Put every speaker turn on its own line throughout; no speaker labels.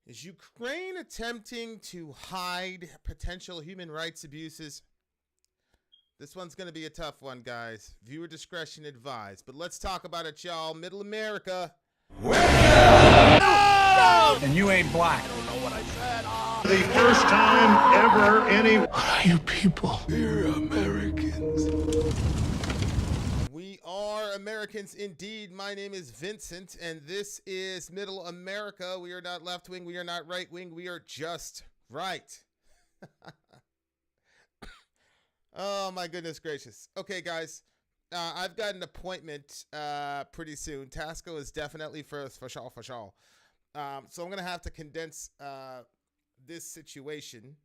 Is Ukraine attempting to hide potential human rights abuses? This one's going to be a tough one, guys. Viewer discretion advised. But let's talk about it, y'all. Middle America.
And you ain't black.
I don't know what I said.
The first time ever any...
What are you people? We're Americans.
We are Americans indeed. My name is Vincent, and this is Middle America. We are not left-wing. We are not right-wing. We are just right. Oh, my goodness gracious. Okay, guys. I've got an appointment pretty soon. Tasco is definitely first, for sure. So I'm going to have to condense this situation.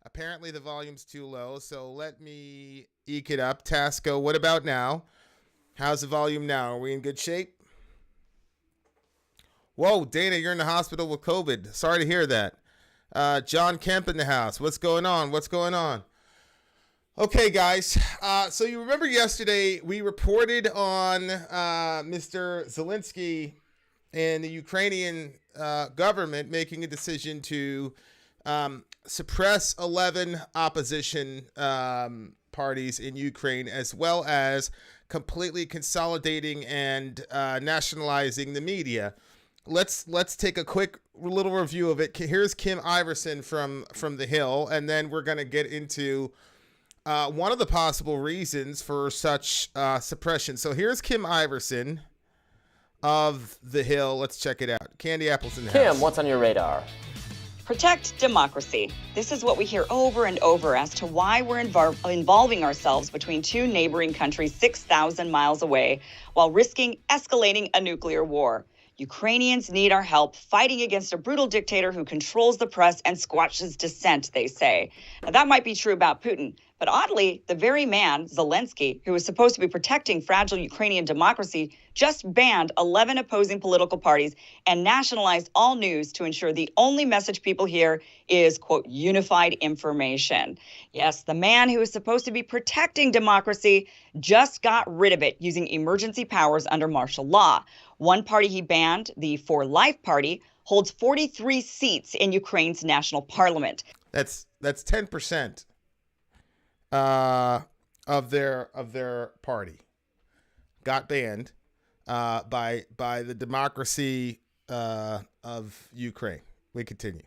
Apparently the volume's too low, so let me eke it up. Tasco, what about now? How's the volume now? Are we in good shape? Whoa, Dana, you're in the hospital with COVID. Sorry to hear that. John Kemp in the house. What's going on? Okay, guys. So you remember yesterday we reported on Mr. Zelensky and the Ukrainian government making a decision to suppress 11 opposition parties in Ukraine, as well as completely consolidating and nationalizing the media. Let's take a quick little review of it. Here's Kim Iverson from The Hill, and then we're going to get into one of the possible reasons for such suppression. So here's Kim Iverson of The Hill. Let's check it out. Candy apples in the house.
Kim, what's on your radar?
Protect democracy. This is what we hear over and over as to why we're involving ourselves between two neighboring countries 6,000 miles away while risking escalating a nuclear war. Ukrainians need our help fighting against a brutal dictator who controls the press and squashes dissent, they say. Now, that might be true about Putin, but oddly, the very man, Zelensky, who is supposed to be protecting fragile Ukrainian democracy, just banned 11 opposing political parties and nationalized all news to ensure the only message people hear is, quote, unified information. Yes, the man who is supposed to be protecting democracy just got rid of it using emergency powers under martial law. One party he banned, the For Life Party, holds 43 seats in Ukraine's national parliament.
That's 10% of their party got banned by the democracy of Ukraine. We continue.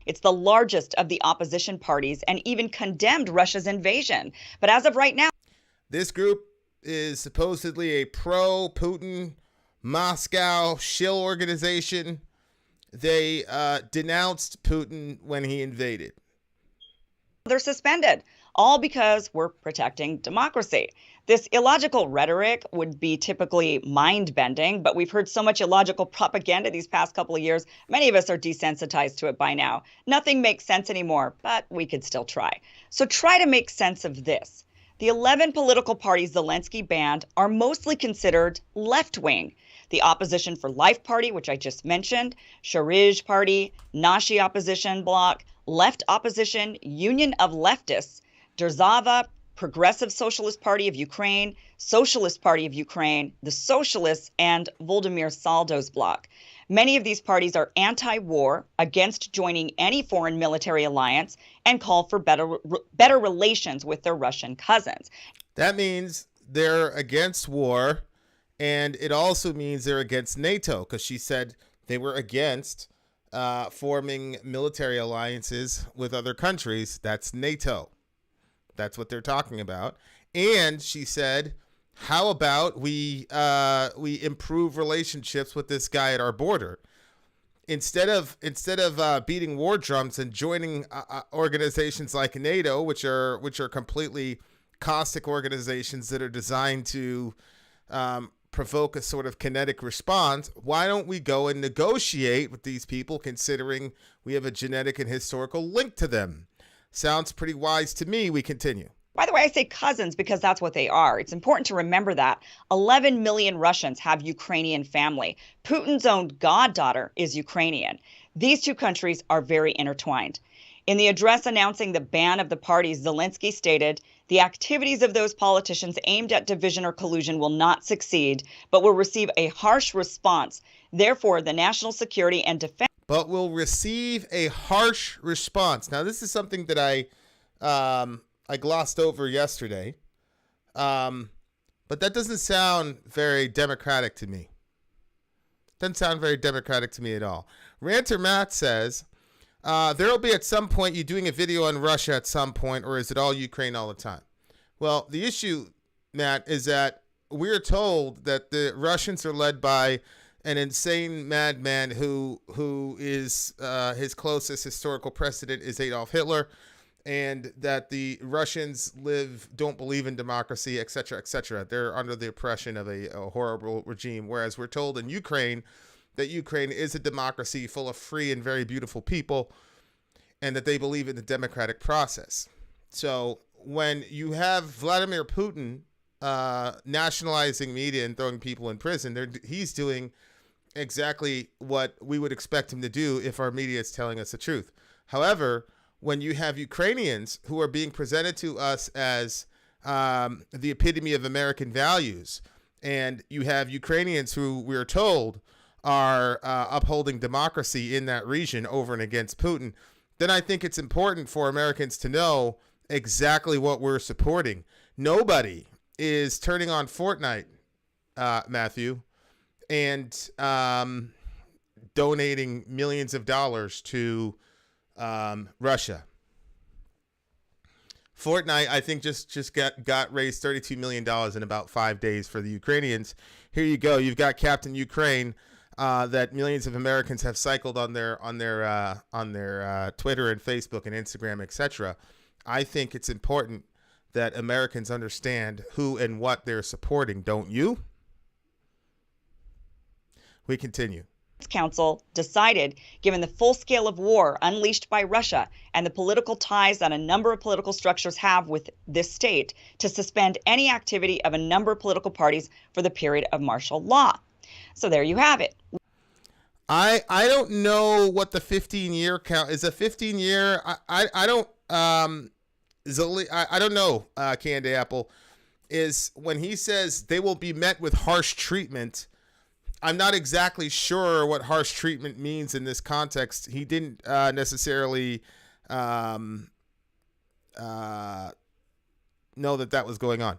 It's the largest of the opposition parties and even condemned Russia's invasion. But as of right now,
this group is supposedly a pro-Putin Moscow shill organization. They denounced Putin when he invaded.
They're suspended, all because we're protecting democracy. This illogical rhetoric would be typically mind-bending, but we've heard so much illogical propaganda these past couple of years, many of us are desensitized to it by now. Nothing makes sense anymore, but we could still try. So try to make sense of this. The 11 political parties Zelensky banned are mostly considered left-wing. The Opposition for Life Party, which I just mentioned, Sharij Party, Nashi Opposition Bloc, Left Opposition, Union of Leftists, Derzava, Progressive Socialist Party of Ukraine, Socialist Party of Ukraine, the Socialists, and Volodymyr Saldo's bloc. Many of these parties are anti-war, against joining any foreign military alliance, and call for better relations with their Russian cousins.
That means they're against war, and it also means they're against NATO, because she said they were against forming military alliances with other countries. That's NATO. That's what they're talking about. And she said, how about we improve relationships with this guy at our border? Instead of beating war drums and joining organizations like NATO, which are completely caustic organizations that are designed to provoke a sort of kinetic response, why don't we go and negotiate with these people, considering we have a genetic and historical link to them? Sounds pretty wise to me. We continue.
By the way, I say cousins because that's what they are. It's important to remember that 11 million Russians have Ukrainian family. Putin's own goddaughter is Ukrainian. These two countries are very intertwined. In the address announcing the ban of the parties, Zelensky stated, "The activities of those politicians aimed at division or collusion will not succeed, but will receive a harsh response. Therefore, the national security and defense..."
But will receive a harsh response. Now, this is something that I glossed over yesterday. But that doesn't sound very democratic to me. Doesn't sound very democratic to me at all. Ranter Matt says, there will be at some point you doing a video on Russia at some point, or is it all Ukraine all the time? Well, the issue, Matt, is that we're told that the Russians are led by an insane madman who is his closest historical precedent is Adolf Hitler, and that the Russians don't believe in democracy, et cetera, et cetera. They're under the oppression of a horrible regime, whereas we're told in Ukraine that Ukraine is a democracy full of free and very beautiful people, and that they believe in the democratic process. So when you have Vladimir Putin nationalizing media and throwing people in prison, he's doing exactly what we would expect him to do if our media is telling us the truth. However, when you have Ukrainians who are being presented to us as the epitome of American values, and you have Ukrainians who we're told are upholding democracy in that region over and against Putin, then I think it's important for Americans to know exactly what we're supporting. Nobody is turning on Fortnite, Matthew, and donating millions of dollars to Russia. Fortnite, I think, just got raised $32 million in about 5 days for the Ukrainians. Here you go. You've got Captain Ukraine that millions of Americans have cycled on their Twitter and Facebook and Instagram, etc. I think it's important that Americans understand who and what they're supporting. Don't you? We continue.
Council decided, given the full scale of war unleashed by Russia and the political ties that a number of political structures have with this state, to suspend any activity of a number of political parties for the period of martial law. So there you have it.
I don't know what the 15-year count is. A 15-year. I don't I don't know. Candy Apple is when he says they will be met with harsh treatment. I'm not exactly sure what harsh treatment means in this context. He didn't necessarily know that was going on.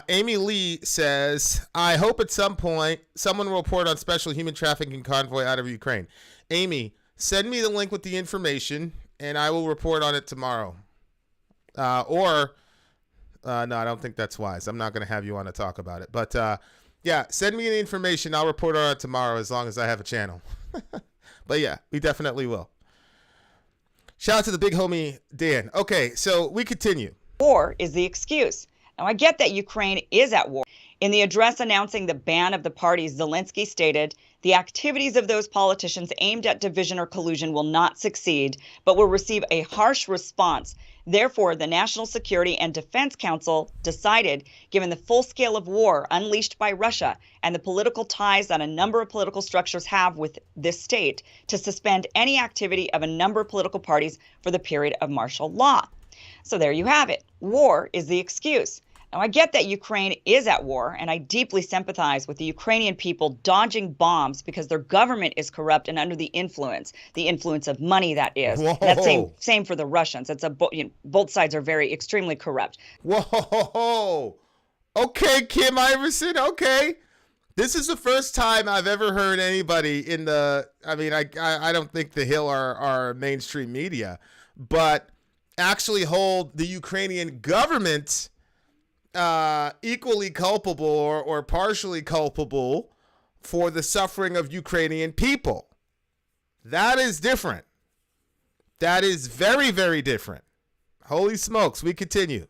Amy Lee says, I hope at some point someone will report on special human trafficking convoy out of Ukraine. Amy, send me the link with the information, and I will report on it tomorrow. No, I don't think that's wise. I'm not going to have you on to talk about it. But yeah, send me the information. I'll report on it tomorrow as long as I have a channel. But yeah, we definitely will. Shout out to the big homie, Dan. Okay, so we continue.
War is the excuse. Now, I get that Ukraine is at war. In the address announcing the ban of the parties, Zelensky stated, "The activities of those politicians aimed at division or collusion will not succeed, but will receive a harsh response. Therefore, the National Security and Defense Council decided, given the full scale of war unleashed by Russia and the political ties that a number of political structures have with this state, to suspend any activity of a number of political parties for the period of martial law." So there you have it. War is the excuse. Now, I get that Ukraine is at war, and I deeply sympathize with the Ukrainian people dodging bombs because their government is corrupt and under the influence of money, that is.
Whoa.
That's same for the Russians. Both sides are very extremely corrupt.
Whoa. Okay, Kim Iverson. Okay. This is the first time I've ever heard anybody in the, I don't think the Hill are mainstream media, but actually hold the Ukrainian government equally culpable or partially culpable for the suffering of Ukrainian people. That is different. That is very, very different. Holy smokes, we continue.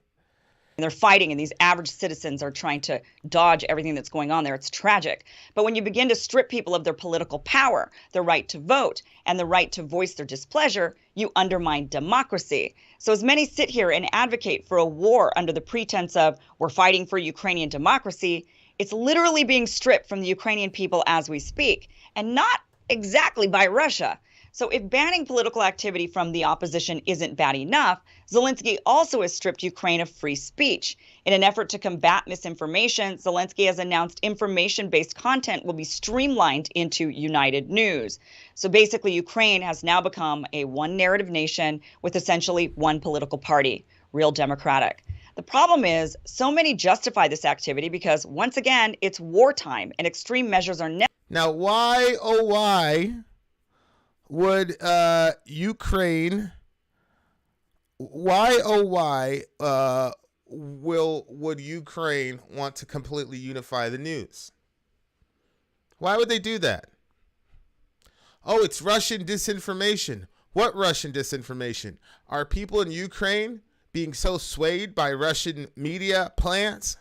And they're fighting, and these average citizens are trying to dodge everything that's going on there. It's tragic. But when you begin to strip people of their political power, their right to vote, and the right to voice their displeasure, you undermine democracy. So as many sit here and advocate for a war under the pretense of we're fighting for Ukrainian democracy, it's literally being stripped from the Ukrainian people as we speak, and not exactly by Russia. So if banning political activity from the opposition isn't bad enough, Zelensky also has stripped Ukraine of free speech. In an effort to combat misinformation, Zelensky has announced information-based content will be streamlined into United News. So basically, Ukraine has now become a one-narrative nation with essentially one political party, Real Democratic. The problem is, so many justify this activity because, once again, it's wartime and extreme measures are necessary.
Now, why, oh why, would Ukraine? Why, oh why, would Ukraine want to completely unify the news? Why would they do that? Oh, it's Russian disinformation. What Russian disinformation? Are people in Ukraine being so swayed by Russian media plants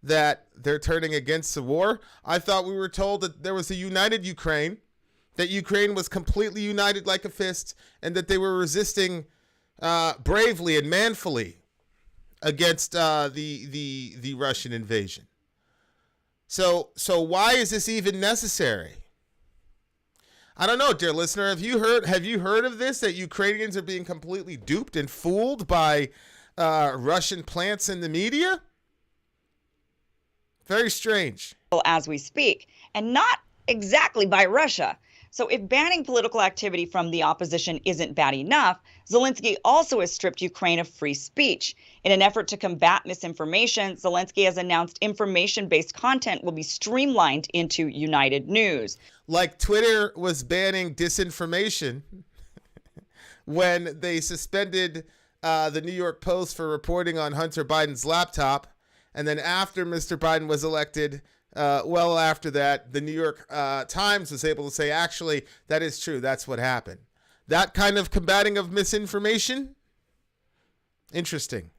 that they're turning against the war? I thought we were told that there was a united Ukraine, that Ukraine was completely united like a fist, and that they were resisting bravely and manfully against the Russian invasion. So why is this even necessary? I don't know, dear listener. Have you heard of this? That Ukrainians are being completely duped and fooled by Russian plants in the media? Very strange.
As we speak, and not exactly by Russia. So if banning political activity from the opposition isn't bad enough, Zelensky also has stripped Ukraine of free speech. In an effort to combat misinformation, Zelensky has announced information-based content will be streamlined into United News.
Like Twitter was banning disinformation when they suspended the New York Post for reporting on Hunter Biden's laptop. And then after Mr. Biden was elected, well after that, the New York Times was able to say, actually, that is true. That's what happened. That kind of combating of misinformation? Interesting.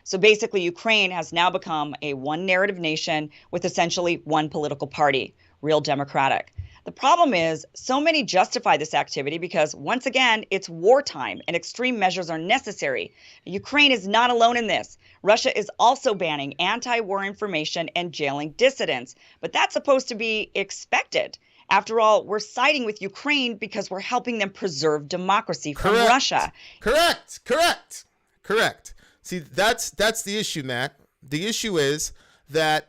So basically, Ukraine has now become a one-narrative nation with essentially one political party, Real Democratic. The problem is, so many justify this activity because, once again, it's wartime and extreme measures are necessary. Ukraine is not alone in this. Russia is also banning anti-war information and jailing dissidents, but that's supposed to be expected. After all, we're siding with Ukraine because we're helping them preserve democracy from Russia.
Correct. See, that's the issue, Matt. The issue is that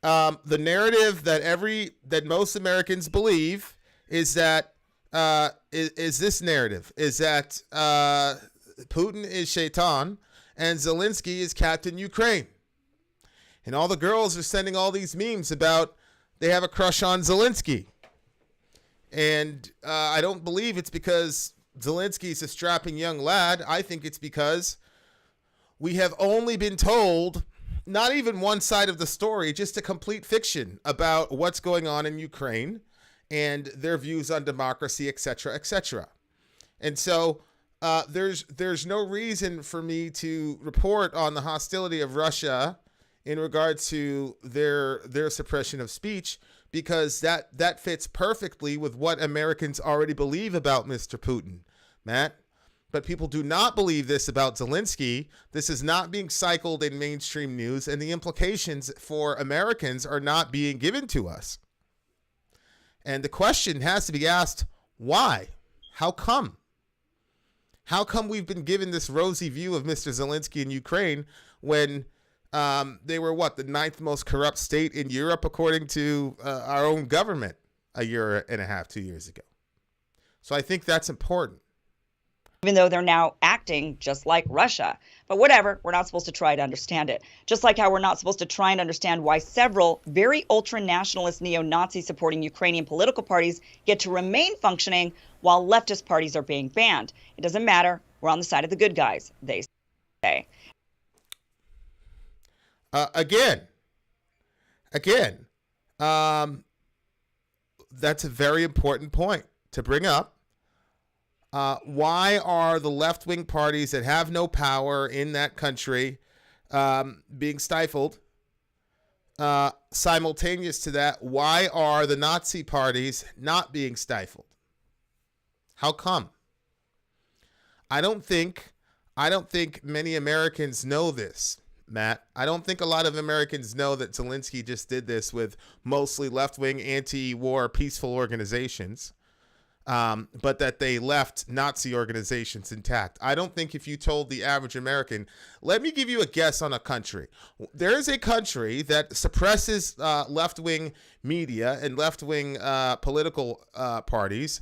the narrative that most Americans believe is that is this narrative is that Putin is Shaitan and Zelensky is Captain Ukraine, and all the girls are sending all these memes about they have a crush on Zelensky, and I don't believe it's because Zelensky's a strapping young lad. I think it's because we have only been told not even one side of the story, just a complete fiction about what's going on in Ukraine and their views on democracy, etc., etc. And so there's no reason for me to report on the hostility of Russia in regards to their suppression of speech, because that fits perfectly with what Americans already believe about Mr. Putin, Matt. But people do not believe this about Zelensky. This is not being cycled in mainstream news, and the implications for Americans are not being given to us. And the question has to be asked, why? How come? How come we've been given this rosy view of Mr. Zelensky in Ukraine when they were, the 9th most corrupt state in Europe, according to our own government a year and a half, 2 years ago? So I think that's important.
Even though they're now acting just like Russia. But whatever, we're not supposed to try to understand it. Just like how we're not supposed to try and understand why several very ultra-nationalist neo-Nazi supporting Ukrainian political parties get to remain functioning while leftist parties are being banned. It doesn't matter. We're on the side of the good guys, they say.
Again, that's a very important point to bring up. Why are the left-wing parties that have no power in that country being stifled? Simultaneous to that, why are the Nazi parties not being stifled? How come? I don't think many Americans know this, Matt. I don't think a lot of Americans know that Zelensky just did this with mostly left-wing, anti-war, peaceful organizations. but that they left Nazi organizations intact. I don't think if you told the average American, let me give you a guess on a country. There is a country that suppresses left-wing media and left-wing political parties,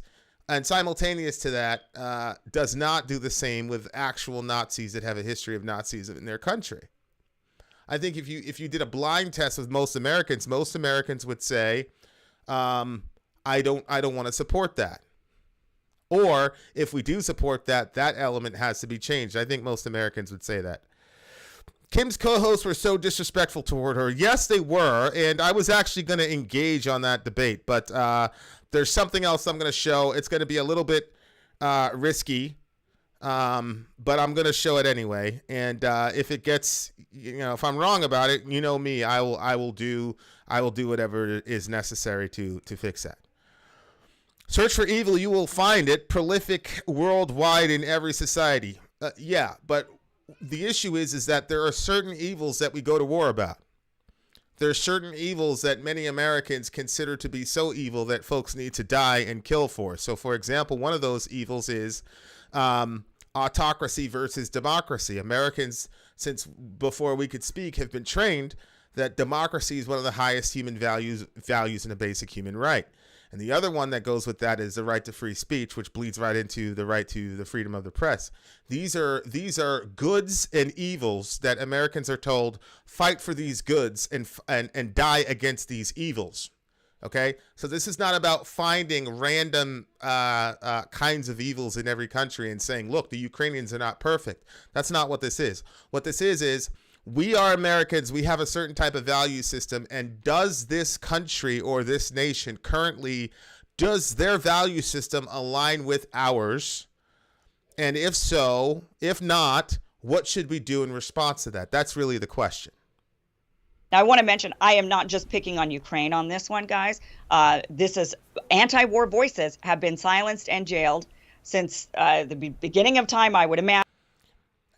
and simultaneous to that, does not do the same with actual Nazis that have a history of Nazism in their country. I think if you did a blind test with most Americans would say, I don't want to support that. Or if we do support that, that element has to be changed. I think most Americans would say that. Kim's co-hosts were so disrespectful toward her. Yes, they were. And I was actually going to engage on that debate. But there's something else I'm going to show. It's going to be a little bit risky. But I'm going to show it anyway. And if it gets, if I'm wrong about it, you know me, I will do whatever is necessary to fix that. Search for evil, you will find it. Prolific worldwide in every society. Yeah, but the issue is that there are certain evils that we go to war about. There are certain evils that many Americans consider to be so evil that folks need to die and kill for. So, for example, one of those evils is autocracy versus democracy. Americans, since before we could speak, have been trained that democracy is one of the highest human values and a basic human right. And the other one that goes with that is the right to free speech, which bleeds right into the right to the freedom of the press. These are goods and evils that Americans are told fight for these goods and die against these evils. Okay, so this is not about finding random kinds of evils in every country and saying, look, the Ukrainians are not perfect. That's not what this is. What this is we are Americans. We have a certain type of value system. And does this country or this nation currently, does their value system align with ours? And if so, if not, what should we do in response to that? That's really the question.
Now, I want to mention, I am not just picking on Ukraine on this one, guys. This is anti-war voices have been silenced and jailed since the beginning of time, I would imagine.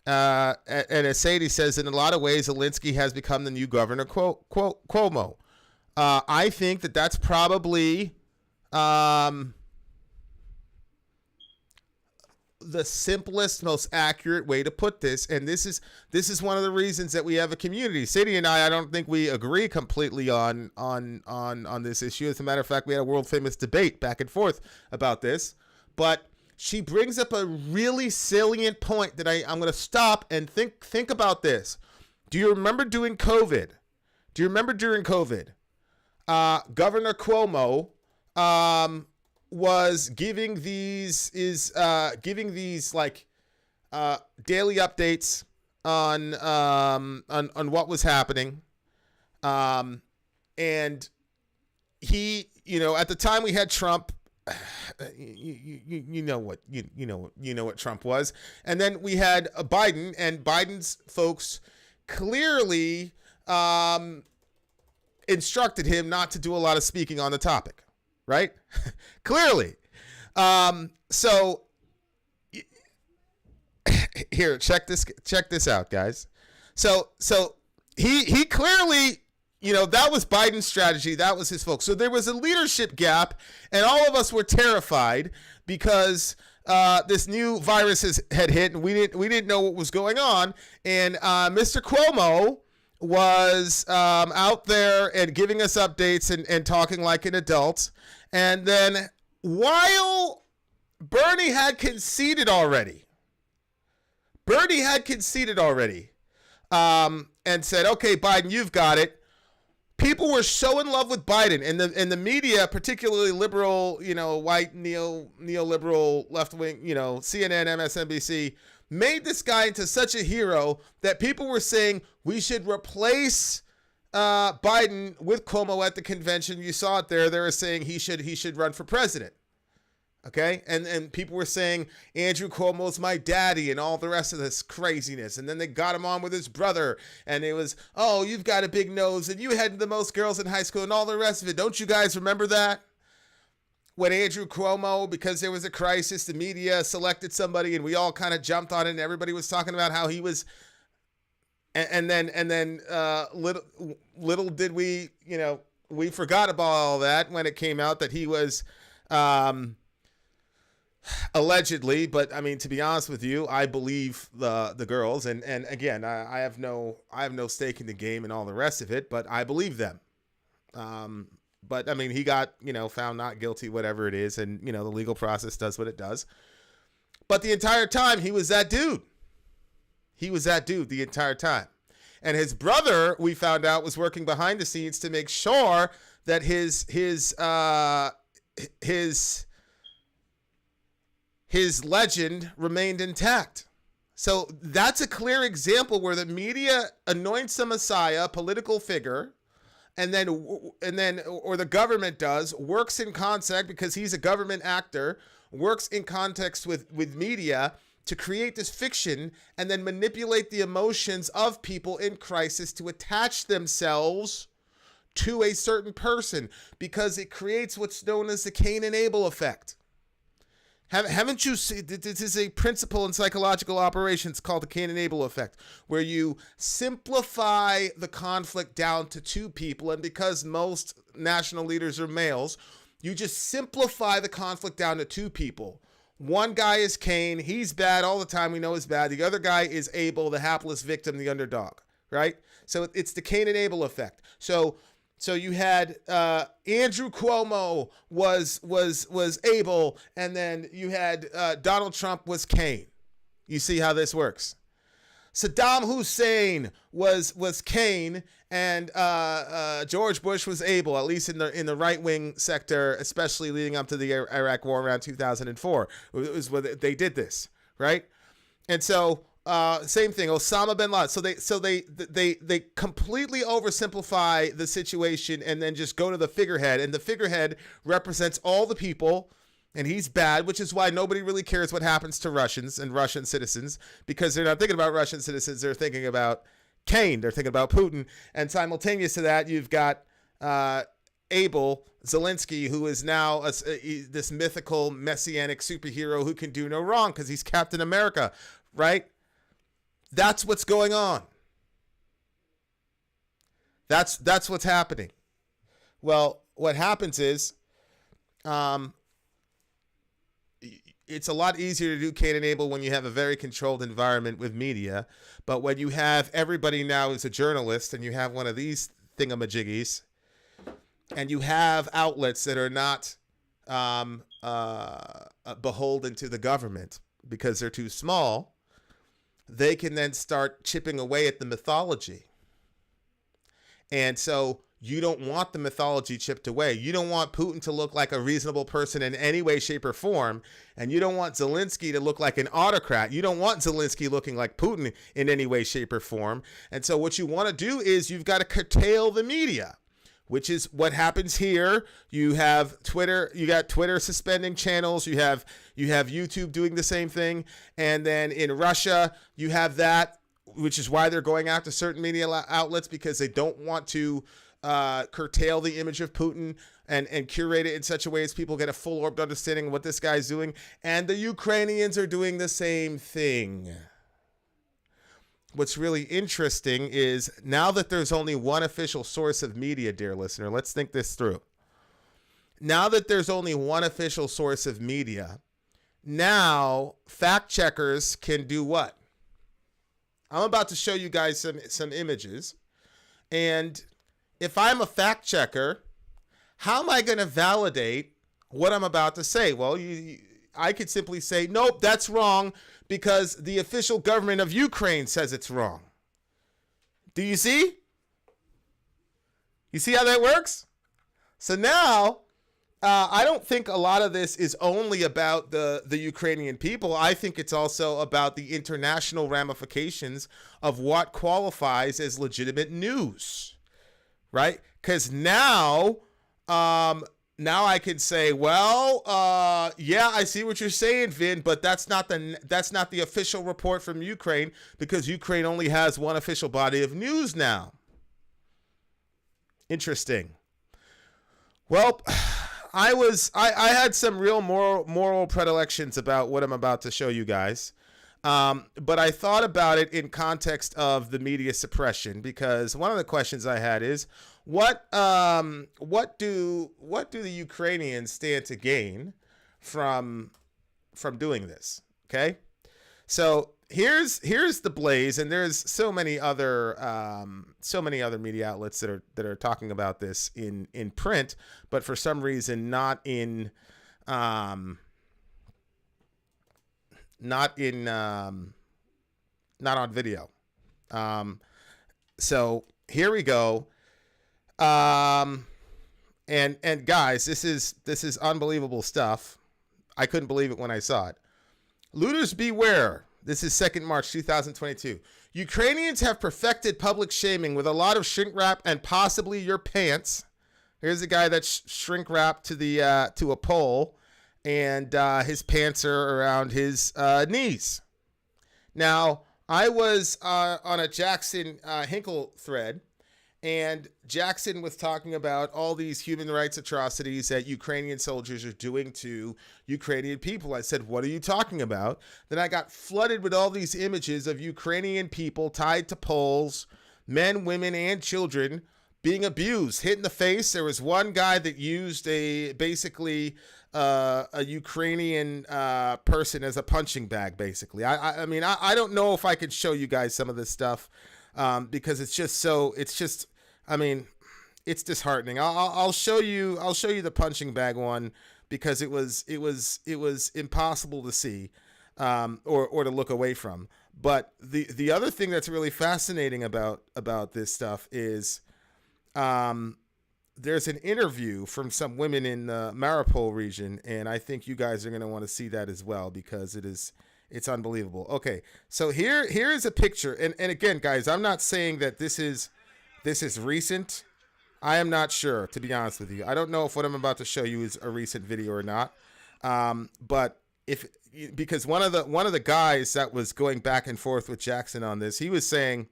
And as Sadie says, in a lot of ways, Zelensky has become the new Governor Cuomo. I think that's probably the simplest, most accurate way to put this. And this is one of the reasons that we have a community. Sadie and I don't think we agree completely on this issue. As a matter of fact, we had a world famous debate back and forth about this, but she brings up a really salient point that I'm going to stop and think about this. Do you remember during COVID? Governor Cuomo was giving these like daily updates on what was happening, and he, at the time we had Trump. You know what Trump was, and then we had Biden, and Biden's folks clearly instructed him not to do a lot of speaking on the topic, right? Clearly. So here, check this out, guys. So he clearly. That was Biden's strategy. That was his folks. So there was a leadership gap, and all of us were terrified because this new virus had hit, and we didn't know what was going on. And Mr. Cuomo was out there and giving us updates and talking like an adult. And then while Bernie had conceded already, and said, "Okay, Biden, you've got it." People were so in love with Biden, and the media, particularly liberal, white neoliberal left wing, CNN, MSNBC, made this guy into such a hero that people were saying we should replace Biden with Cuomo at the convention. You saw it there. They were saying he should run for president. Okay, and people were saying Andrew Cuomo's my daddy and all the rest of this craziness. And then they got him on with his brother, and it was, oh, you've got a big nose, and you had the most girls in high school, and all the rest of it. Don't you guys remember that? When Andrew Cuomo, because there was a crisis, the media selected somebody, and we all kind of jumped on it, and everybody was talking about how he was. And then little did we, we forgot about all that when it came out that he was. Allegedly, but I mean, to be honest with you, I believe the girls, and again, I have no stake in the game and all the rest of it, but I believe them. But I mean, he got, found not guilty, whatever it is, and the legal process does what it does. But the entire time, he was that dude. He was that dude the entire time. And his brother, we found out, was working behind the scenes to make sure that his legend remained intact. So that's a clear example where the media anoints a messiah, a political figure, and then or the government does, works in context because he's a government actor, works in context with media to create this fiction and then manipulate the emotions of people in crisis to attach themselves to a certain person because it creates what's known as the Cain and Abel effect. Haven't you seen, this is a principle in psychological operations called the Cain and Abel effect, where you simplify the conflict down to two people, and because most national leaders are males, you just simplify the conflict down to two people. One guy is Cain, he's bad all the time, we know he's bad. The other guy is Abel, the hapless victim, the underdog, right? So it's the Cain and Abel effect. So you had Andrew Cuomo was Abel, and then you had Donald Trump was Cain. You see how this works? Saddam Hussein was Cain, and George Bush was Abel, at least in the right wing sector, especially leading up to the Iraq War around 2004. It was when they did this, right? And so same thing, Osama bin Laden. So they completely oversimplify the situation and then just go to the figurehead, and the figurehead represents all the people. And he's bad, which is why nobody really cares what happens to Russians and Russian citizens, because they're not thinking about Russian citizens. They're thinking about Cain. They're thinking about Putin. And simultaneous to that, you've got Abel, Zelensky, who is now this mythical messianic superhero who can do no wrong because he's Captain America, right? That's what's going on. That's what's happening. Well, what happens is, it's a lot easier to do Cain and Abel when you have a very controlled environment with media. But when you have everybody now is a journalist and you have one of these thingamajiggies and you have outlets that are not beholden to the government because they're too small, they can then start chipping away at the mythology. And so you don't want the mythology chipped away. You don't want Putin to look like a reasonable person in any way, shape, or form. And you don't want Zelensky to look like an autocrat. You don't want Zelensky looking like Putin in any way, shape, or form. And so what you want to do is you've got to curtail the media, which is what happens here. You have Twitter, you got Twitter suspending channels. You have YouTube doing the same thing. And then in Russia, you have that, which is why they're going after certain media outlets, because they don't want to curtail the image of Putin and curate it in such a way as people get a full orbed understanding of what this guy's doing. And the Ukrainians are doing the same thing. What's really interesting is now that there's only one official source of media, dear listener, let's think this through. Now that there's only one official source of media, now fact checkers can do what? I'm about to show you guys some images, and if I'm a fact checker, how am I going to validate what I'm about to say? Well, I could simply say, nope, that's wrong because the official government of Ukraine says it's wrong. Do you see? You see how that works? So now, I don't think a lot of this is only about the Ukrainian people. I think it's also about the international ramifications of what qualifies as legitimate news. Right? Because now I can say, well, yeah, I see what you're saying, Vin, but that's not the official report from Ukraine, because Ukraine only has one official body of news now. Interesting. Well, I had some real moral predilections about what I'm about to show you guys. But I thought about it in context of the media suppression, because one of the questions I had is, what do the Ukrainians stand to gain from doing this. Okay, so here's the blaze, and there's so many other media outlets that are talking about this in print, but for some reason not on video. So here we go. And guys, this is unbelievable stuff. I couldn't believe it when I saw it. Looters beware. This is 2nd March 2022. Ukrainians have perfected public shaming with a lot of shrink wrap and possibly your pants. Here's a guy that's shrink wrapped to a pole, and his pants are around his knees. Now, I was on a Jackson Hinkle thread, and Jackson was talking about all these human rights atrocities that Ukrainian soldiers are doing to Ukrainian people. I said, what are you talking about? Then I got flooded with all these images of Ukrainian people tied to poles, men, women, and children being abused, hit in the face. There was one guy that used a Ukrainian person as a punching bag, basically. I mean, I don't know if I could show you guys some of this stuff because it's disheartening. I'll show you the punching bag one because it was impossible to see or to look away from. But the other thing that's really fascinating about this stuff is there's an interview from some women in the Mariupol region, and I think you guys are going to want to see that as well because it's unbelievable. Okay, so here is a picture, and again, guys, I'm not saying that this is recent. I am not sure, to be honest with you. I don't know if what I'm about to show you is a recent video or not. But because one of the guys that was going back and forth with Jackson on this, he was saying,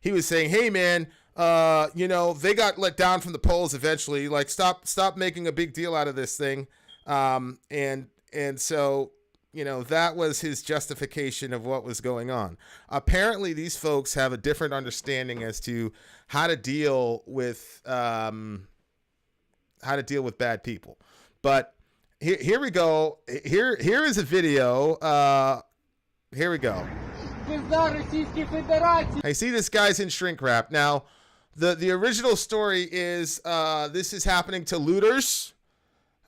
hey man, they got let down from the polls eventually. Like stop making a big deal out of this thing. And so, that was his justification of what was going on. Apparently these folks have a different understanding as to how to deal with bad people. But here we go. Here is a video. Here we go. I see this guy's in shrink wrap. Now, the original story is this is happening to looters.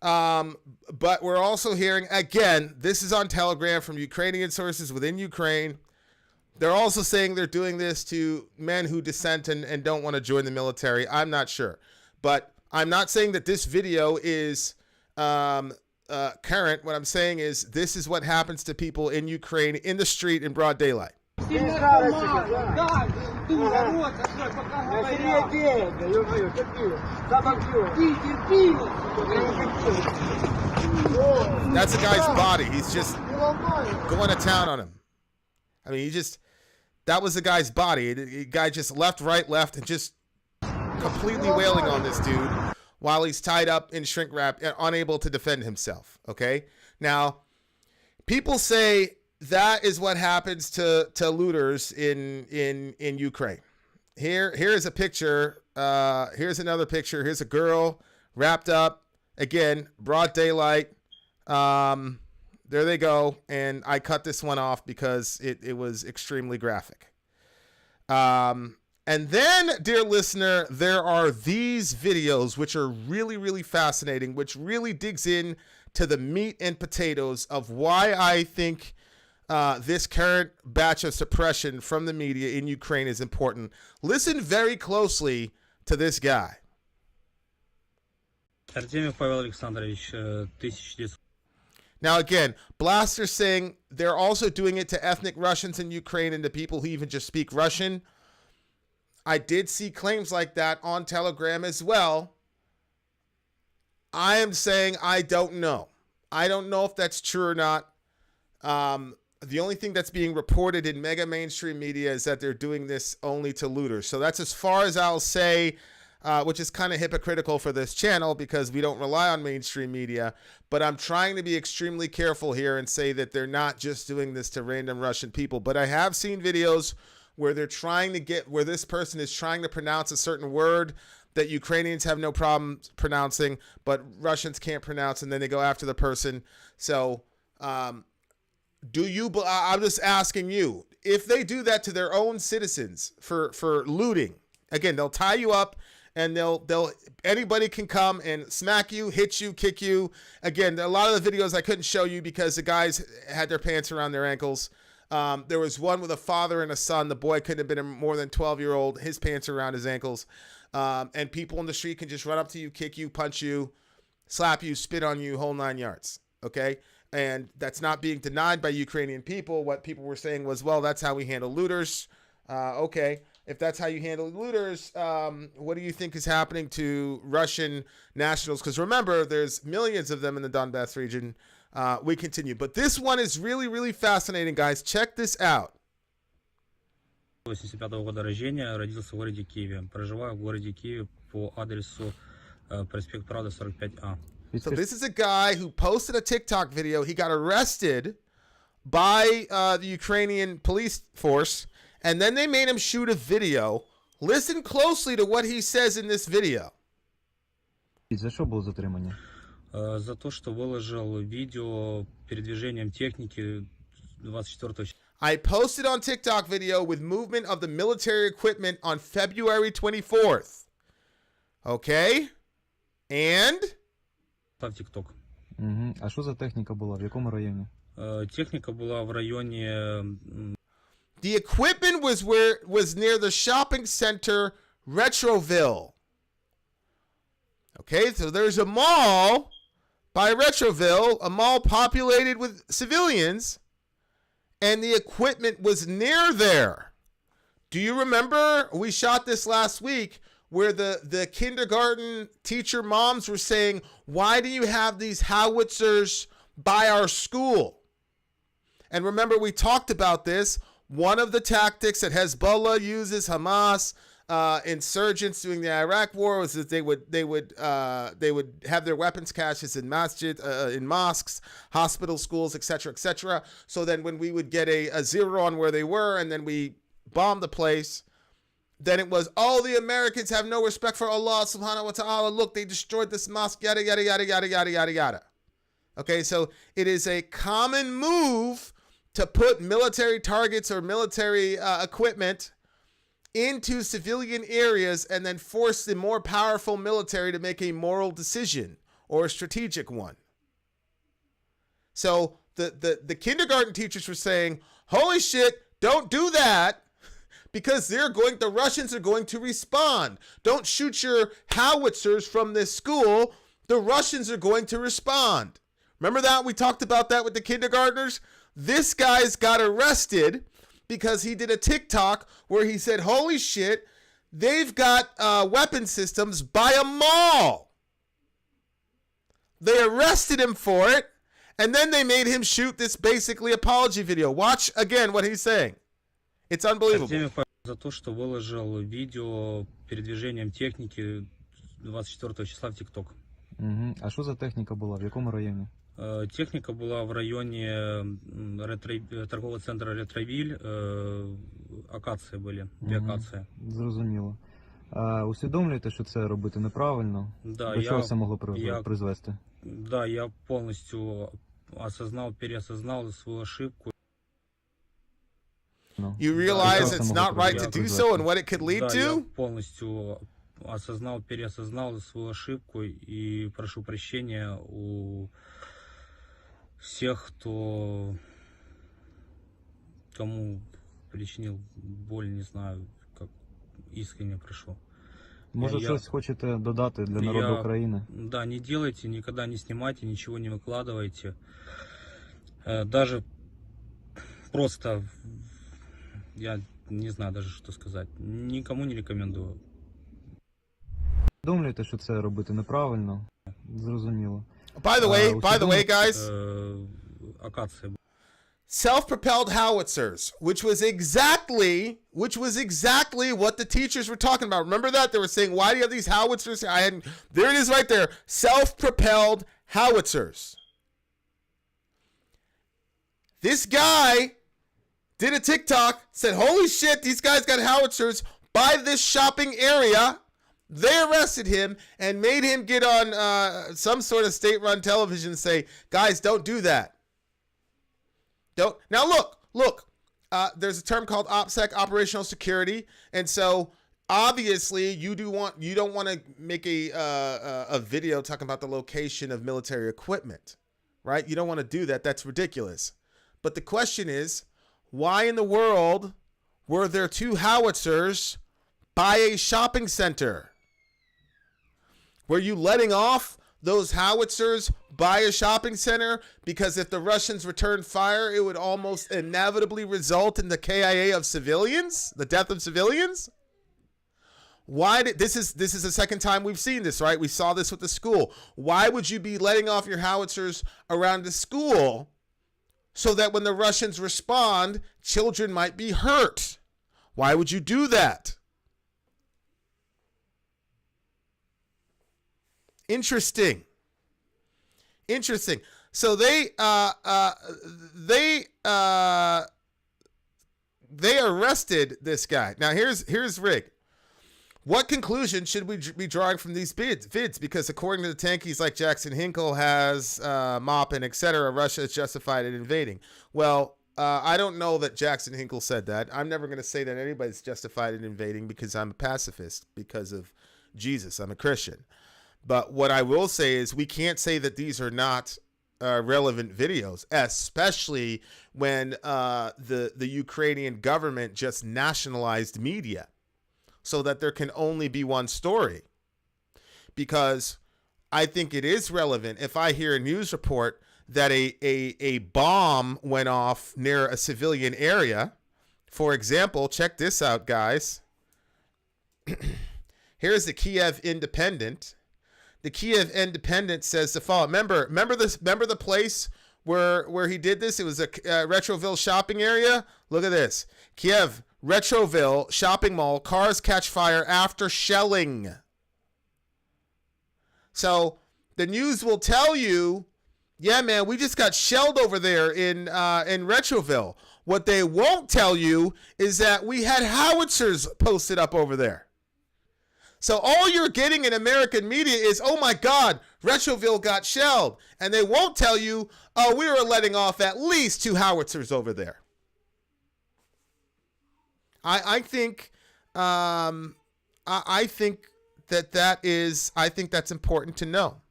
But we're also hearing, again, this is on Telegram from Ukrainian sources within Ukraine. They're also saying they're doing this to men who dissent and don't want to join the military. I'm not sure. But I'm not saying that this video is current. What I'm saying is this is what happens to people in Ukraine in the street in broad daylight. That's a guy's body. He's just going to town on him. I mean, that was the guy's body. The guy just left, and just completely wailing on this dude while he's tied up in shrink wrap and unable to defend himself. Okay. Now, people say that is what happens to looters in Ukraine. Here's a picture. Here's another picture. Here's a girl wrapped up, again, broad daylight. There they go. And I cut this one off because it was extremely graphic. And then, dear listener, there are these videos which are really, really fascinating, which really digs in to the meat and potatoes of why I think this current batch of suppression from the media in Ukraine is important. Listen very closely to this guy. Now, again, Blaster's saying they're also doing it to ethnic Russians in Ukraine and to people who even just speak Russian. I did see claims like that on Telegram as well. I am saying I don't know. I don't know if that's true or not. The only thing that's being reported in mega mainstream media is that they're doing this only to looters. So that's as far as I'll say, which is kind of hypocritical for this channel because we don't rely on mainstream media. But I'm trying to be extremely careful here and say that they're not just doing this to random Russian people. But I have seen videos where where this person is trying to pronounce a certain word that Ukrainians have no problem pronouncing, but Russians can't pronounce, and then they go after the person. So, I'm just asking you, if they do that to their own citizens for looting, again, they'll tie you up and they'll anybody can come and smack you, hit you, kick you. Again, a lot of the videos I couldn't show you because the guys had their pants around their ankles. There was one with a father and a son. The boy couldn't have been a more than 12-year-old. His pants are around his ankles. And people in the street can just run up to you, kick you, punch you, slap you, spit on you, whole 9 yards. Okay? And that's not being denied by Ukrainian people. What people were saying was, well, that's how we handle looters. Okay. If that's how you handle looters, what do you think is happening to Russian nationals? Because remember, there's millions of them in the Donbass region. We continue. But this one is really, really fascinating, guys. Check this out.
85 года рождения, родился в городе Киеве. Проживаю в городе Киеве по адресу проспект Правды 45А.
So this is a guy who posted a TikTok video. He got arrested by the Ukrainian police force, and then they made him shoot a video. Listen closely to what he says in this video.
За що було затримання?
За то, что выложил видео передвижением техники 24 числа.
I posted on TikTok video with movement of the military equipment on February 24th. Okay? And?
В ТикТок.
Угу. А що за техніка була? В якому районі?
Техника была в районе...
The equipment was near the shopping center Retroville. Okay, so there's a mall by Retroville, a mall populated with civilians, and the equipment was near there. Do you remember? We shot this last week where the kindergarten teacher moms were saying, why do you have these howitzers by our school? And remember, we talked about this. One of the tactics that Hezbollah uses, Hamas, insurgents during the Iraq war, was that they would have their weapons caches in masjid, in mosques, hospital, schools, etc. So then when we would get a zero on where they were, and then we bombed the place, then it was, oh, the Americans have no respect for Allah subhanahu wa ta'ala. Look, they destroyed this mosque, yada, yada, yada, yada, yada, yada, yada. Okay, so it is a common move to put military targets or military equipment into civilian areas and then force the more powerful military to make a moral decision or a strategic one. So the kindergarten teachers were saying, holy shit, don't do that, because the Russians are going to respond. Don't shoot your howitzers from this school. The Russians are going to respond. Remember that? We talked about that with the kindergartners. This guy's got arrested because he did a TikTok where he said, holy shit, they've got weapon systems by a mall. They arrested him for it, and then they made him shoot this basically apology video. Watch again what he's saying. It's unbelievable.
За то, что выложил видео передвижением техники 24 числа в ТикТок.
Угу. А що за техніка була? В якому районі?
Техника была в районе торгового центра Ретровиль. Акации были, две акации.
Зрозуміло. Усвідомлюєте, що це робити неправильно?
Да,
До чого це могло призвести?
Да, я полностью переосознал свою ошибку.
You realize it's not right to do so and what it could lead
to? Я
полностью
переосознал свою ошибку и прошу прощения у всех, кому причинил боль, не знаю, как искренне прошу.
Може, щось хочете додати для народу України?
Да, не делайте, никогда не снимайте, ничего не выкладывайте. Даже просто, я не знаю даже, что сказать. Никому не рекомендую.
Думаєте, що це робити неправильно? Зрозуміло.
By the way, guys, self-propelled howitzers, which was exactly what the teachers were talking about. Remember that? They were saying, why do you have these howitzers? There it is right there. Self-propelled howitzers. This guy did a TikTok, said, holy shit, these guys got howitzers by this shopping area. They arrested him and made him get on some sort of state-run television and say, guys, don't do that. Don't now look. There's a term called OPSEC, operational security, and so obviously you don't want to make a video talking about the location of military equipment, right? You don't want to do that. That's ridiculous. But the question is, why in the world were there 2 howitzers by a shopping center? Were you letting off those howitzers by a shopping center because if the Russians returned fire, it would almost inevitably result in the KIA of civilians, the death of civilians? Why did this is the second time we've seen this, right? We saw this with the school. Why would you be letting off your howitzers around the school so that when the Russians respond, children might be hurt? Why would you do that? Interesting. So they arrested this guy. Now here's Rick. What conclusion should we be drawing from these vids? Because according to the tankies like Jackson Hinkle has, Mop and etc., Russia is justified in invading. Well, I don't know that Jackson Hinkle said that. I'm never going to say that anybody's justified in invading because I'm a pacifist because of Jesus. I'm a Christian. But what I will say is we can't say that these are not relevant videos, especially when the Ukrainian government just nationalized media so that there can only be one story. Because I think it is relevant if I hear a news report that a bomb went off near a civilian area. For example, check this out, guys. Here's the Kiev Independent. The Kiev Independent says the following. Remember the place where he did this? It was a Retroville shopping area. Look at this. Kiev Retroville shopping mall. Cars catch fire after shelling. So the news will tell you, yeah, man, we just got shelled over there in Retroville. What they won't tell you is that we had howitzers posted up over there. So all you're getting in American media is, oh my God, Retroville got shelled. And they won't tell you, oh, we were letting off at least 2 howitzers over there. I think that's important to know.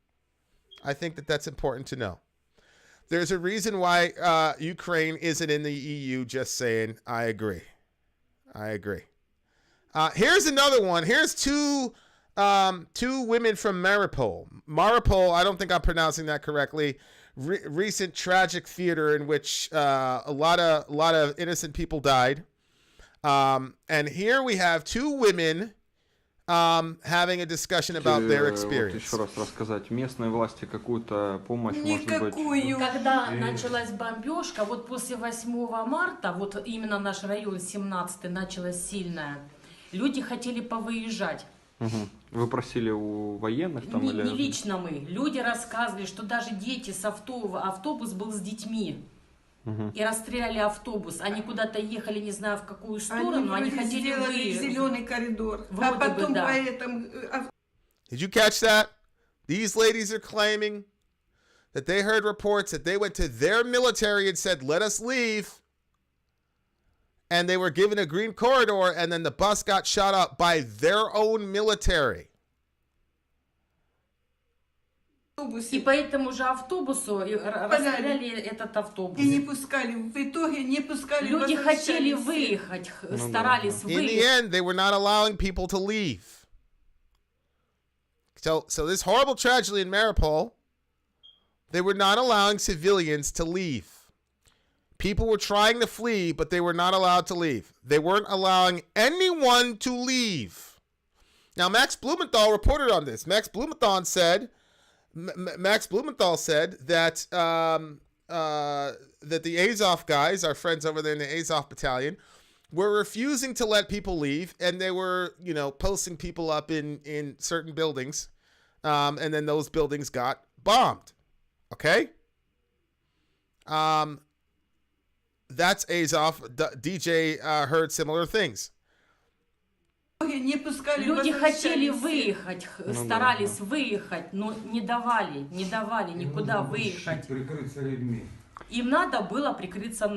I think that's important to know. There's a reason why Ukraine isn't in the EU. Just saying. I agree. Here's another one. Here's two women from Mariupol. Mariupol, I don't think I'm pronouncing that correctly. Recent tragic theater in which a lot of innocent people died. And here we have 2 women having a discussion about their experience.
Еще раз рассказать, местные власти какую-то помощь, может быть?
Когда началась бомбежка, вот после 8 марта, вот именно наш район 17-й началась сильная, люди хотели повыезжать.
Вы просили у военных там или?
Не лично мы. Люди рассказывали, что даже дети с автобус был с детьми. И расстреляли автобус. Они куда-то ехали, не знаю в какую сторону, они хотели выехать.
Зеленый коридор.
А потом
по этому...
Did you catch that? These ladies are claiming that they heard reports that they went to their military and said, let us leave. And they were given a green corridor, and then the bus got shot up by their own military.
И по этому же автобусу расстреляли этот автобус.
И не пускали, в итоге не пускали.
Люди хотели выехать, старались выехать.
In the end, they were not allowing people to leave. So this horrible tragedy in Mariupol, they were not allowing civilians to leave. People were trying to flee, but they were not allowed to leave. They weren't allowing anyone to leave. Now, Max Blumenthal reported on this. Max Blumenthal said that that the Azov guys, our friends over there in the Azov battalion, were refusing to let people leave, and they were, posting people up in certain buildings, and then those buildings got bombed. Okay? That's Azov. DJ heard similar things.
Люди хотели выехать, старались выехать, но не давали никуда выехать. Им надо было прикрыться.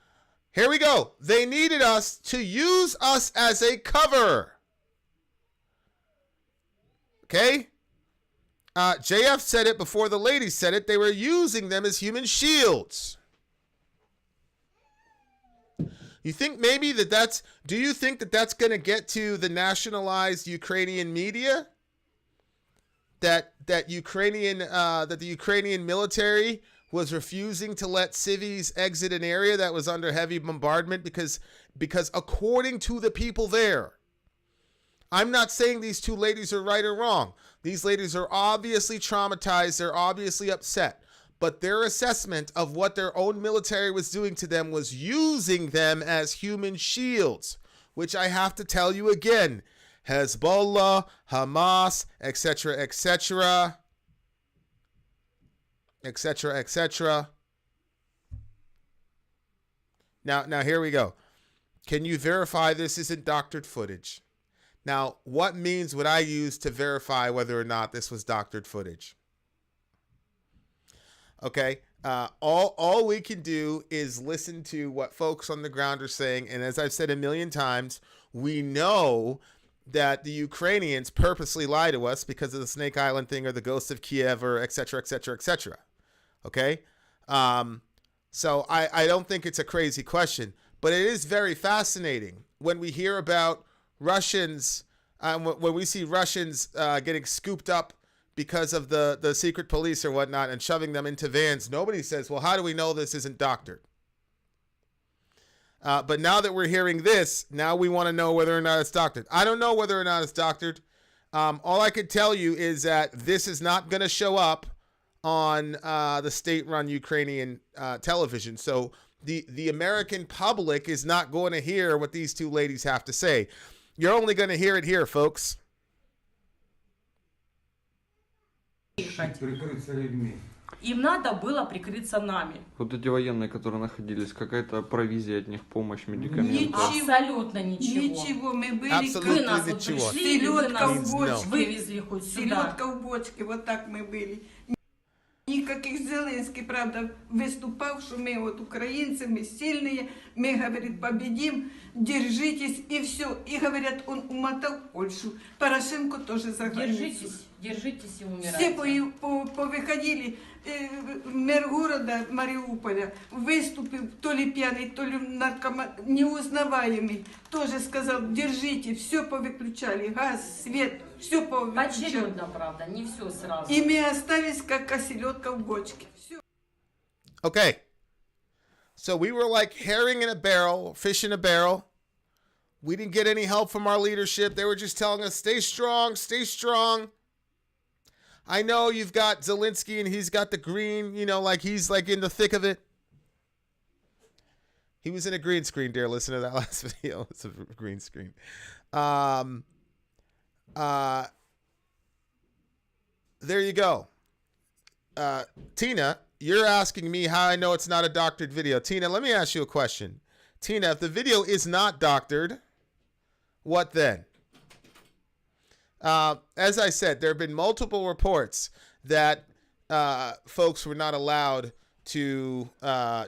Here we go. They needed us to use us as a cover. Okay? JF said it before the ladies said it. They were using them as human shields. You think maybe do you think that that's going to get to the nationalized Ukrainian media? That the Ukrainian military was refusing to let civvies exit an area that was under heavy bombardment because according to the people there, I'm not saying these two ladies are right or wrong. These ladies are obviously traumatized. They're obviously upset. But their assessment of what their own military was doing to them was using them as human shields, which I have to tell you again, Hezbollah, Hamas, etc., etc., etc., etc. Now here we go. Can you verify this isn't doctored footage? Now, what means would I use to verify whether or not this was doctored footage? Okay, all we can do is listen to what folks on the ground are saying, and as I've said a million times, we know that the Ukrainians purposely lie to us because of the Snake Island thing or the Ghost of Kiev or et cetera, et cetera, et cetera. Okay, so I don't think it's a crazy question, but it is very fascinating when we hear about Russians, when we see Russians getting scooped up because of the secret police or whatnot and shoving them into vans. Nobody says, well, how do we know this isn't doctored? But now that we're hearing this, now we want to know whether or not it's doctored. I don't know whether or not it's doctored. All I could tell you is that this is not going to show up on the state-run Ukrainian television. So the American public is not going to hear what these two ladies have to say. You're only going to hear it here, folks.
Им надо было прикрыться нами.
Вот эти военные, которые находились, какая-то провизия от них, помощь, медикаменты?
Абсолютно ничего.
Ничего, мы были
Вы нас вот пришли, вы нас вывезли хоть сюда.
селедка в бочке, вот так мы были. Никаких Зеленский, правда, выступал, что мы вот украинцы, мы сильные, мы, говорит, победим, держитесь, и все. И, говорят, он умотал Польшу. Порошенко тоже за границу.
Держитесь и умирайте.
Все повыходили, мэр города Мариуполя выступил, то ли пьяный, то ли наркоман, неузнаваемый, тоже сказал, держите, все повыключали, газ, свет, все повыключали.
Поочередно, правда, не все сразу.
И мы остались, как оселедка в бочке. Все.
Okay. So we were like herring in a barrel, fish in a barrel. We didn't get any help from our leadership. They were just telling us, stay strong, stay strong. I know you've got Zelensky and he's got the green, like he's like in the thick of it. He was in a green screen, dear. Listen to that last video. It's a green screen. There you go. Tina, you're asking me how I know it's not a doctored video. Tina, let me ask you a question. Tina, if the video is not doctored, what then? As I said, there have been multiple reports that folks were not allowed to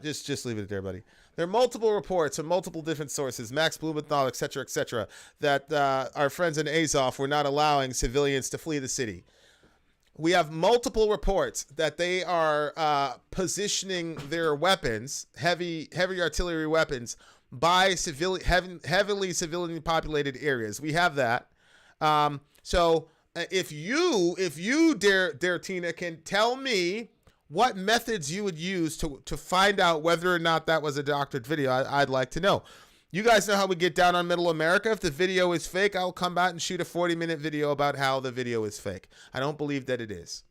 just leave it there, buddy. There are multiple reports from multiple different sources, Max Blumenthal, et cetera, that our friends in Azov were not allowing civilians to flee the city. We have multiple reports that they are positioning their weapons, heavy artillery weapons, by heavily civilian populated areas. We have that. So if you dare Tina, can tell me what methods you would use to find out whether or not that was a doctored video, I'd like to know. You guys know how we get down on Middle America. If the video is fake, I'll come out and shoot a 40-minute video about how the video is fake. I don't believe that it is.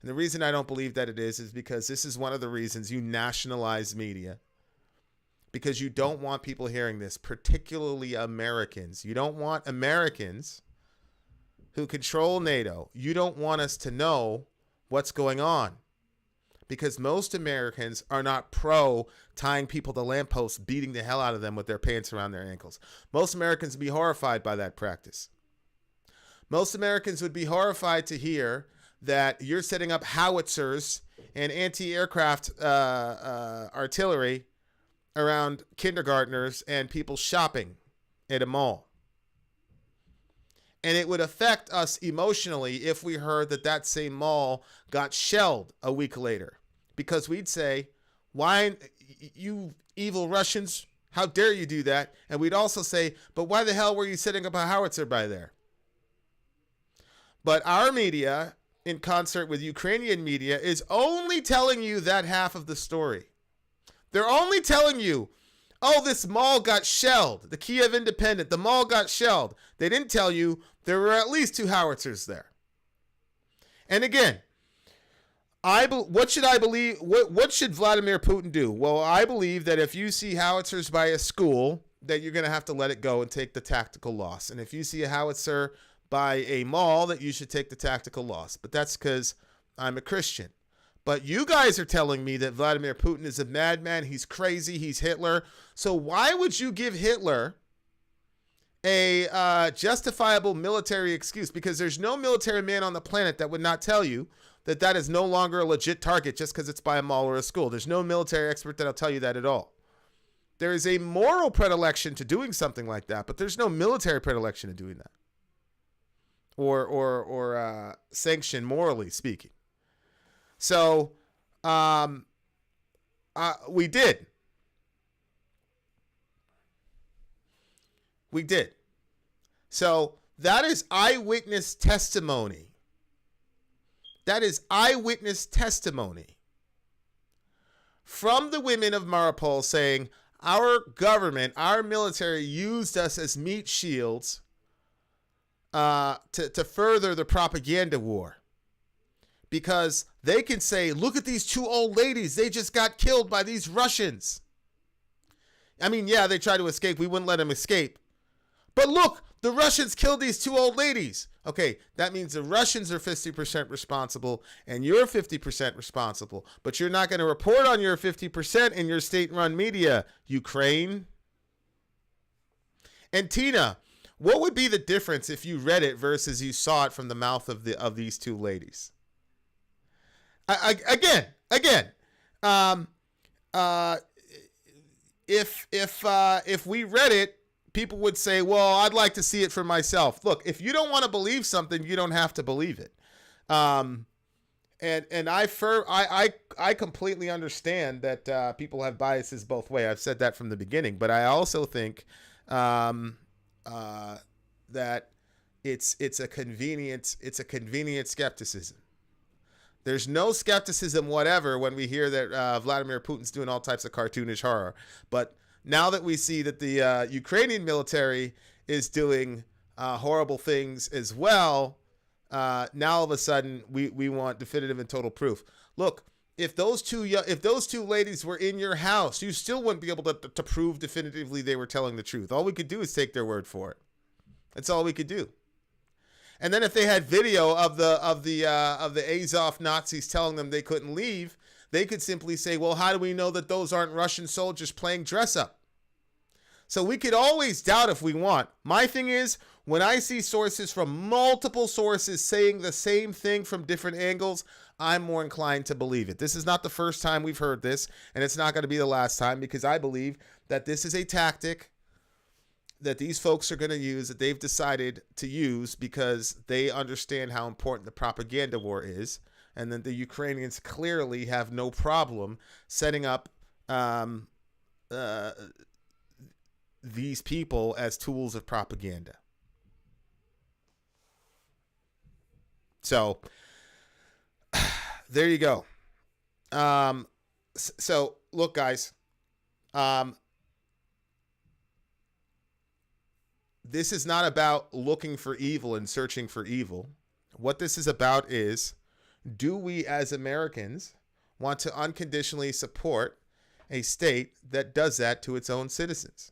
And the reason I don't believe that it is because this is one of the reasons you nationalize media. Because you don't want people hearing this, particularly Americans. You don't want Americans who control NATO. You don't want us to know what's going on. Because most Americans are not pro tying people to lampposts, beating the hell out of them with their pants around their ankles. Most Americans would be horrified by that practice. Most Americans would be horrified to hear that you're setting up howitzers and anti-aircraft artillery around kindergartners and people shopping at a mall. And it would affect us emotionally if we heard that that same mall got shelled a week later, because we'd say, why, you evil Russians, how dare you do that? And we'd also say, but why the hell were you setting up a howitzer by there? But our media, in concert with Ukrainian media, is only telling you that half of the story. They're only telling you, oh, this mall got shelled. The Kiev Independent, the mall got shelled. They didn't tell you there were at least 2 howitzers there. And again, what should I believe? What should Vladimir Putin do? Well, I believe that if you see howitzers by a school, that you're going to have to let it go and take the tactical loss. And if you see a howitzer by a mall, that you should take the tactical loss. But that's because I'm a Christian. But you guys are telling me that Vladimir Putin is a madman. He's crazy. He's Hitler. So why would you give Hitler a justifiable military excuse? Because there's no military man on the planet that would not tell you that that is no longer a legit target just because it's by a mall or a school. There's no military expert that'll tell you that at all. There is a moral predilection to doing something like that, but there's no military predilection to doing that. Or sanction, morally speaking. So, we did. We did. So that is eyewitness testimony. That is eyewitness testimony from the women of Mariupol saying our government, our military used us as meat shields to further the propaganda war. Because they can say, look at these 2 old ladies. They just got killed by these Russians. I mean, yeah, they tried to escape. We wouldn't let them escape. But look, the Russians killed these 2 old ladies. Okay, that means the Russians are 50% responsible and you're 50% responsible. But you're not going to report on your 50% in your state-run media, Ukraine. And Tina, what would be the difference if you read it versus you saw it from the mouth of these 2 ladies? Again, if we read it, people would say, well, I'd like to see it for myself. Look, if you don't want to believe something, you don't have to believe it. And I completely understand that people have biases both ways. I've said that from the beginning, but I also think that it's a convenient skepticism. There's no skepticism whatever when we hear that Vladimir Putin's doing all types of cartoonish horror. But now that we see that the Ukrainian military is doing horrible things as well, now all of a sudden we want definitive and total proof. Look, if those two ladies were in your house, you still wouldn't be able to prove definitively they were telling the truth. All we could do is take their word for it. That's all we could do. And then if they had video of the Azov Nazis telling them they couldn't leave, they could simply say, well, how do we know that those aren't Russian soldiers playing dress up? So we could always doubt if we want. My thing is, when I see sources from multiple sources saying the same thing from different angles, I'm more inclined to believe it. This is not the first time we've heard this, and it's not going to be the last time, because I believe that this is a tactic that these folks are going to use, that they've decided to use because they understand how important the propaganda war is, and that the Ukrainians clearly have no problem setting up these people as tools of propaganda. So there you go. So look, guys, this is not about looking for evil and searching for evil. What this is about is, do we as Americans want to unconditionally support a state that does that to its own citizens?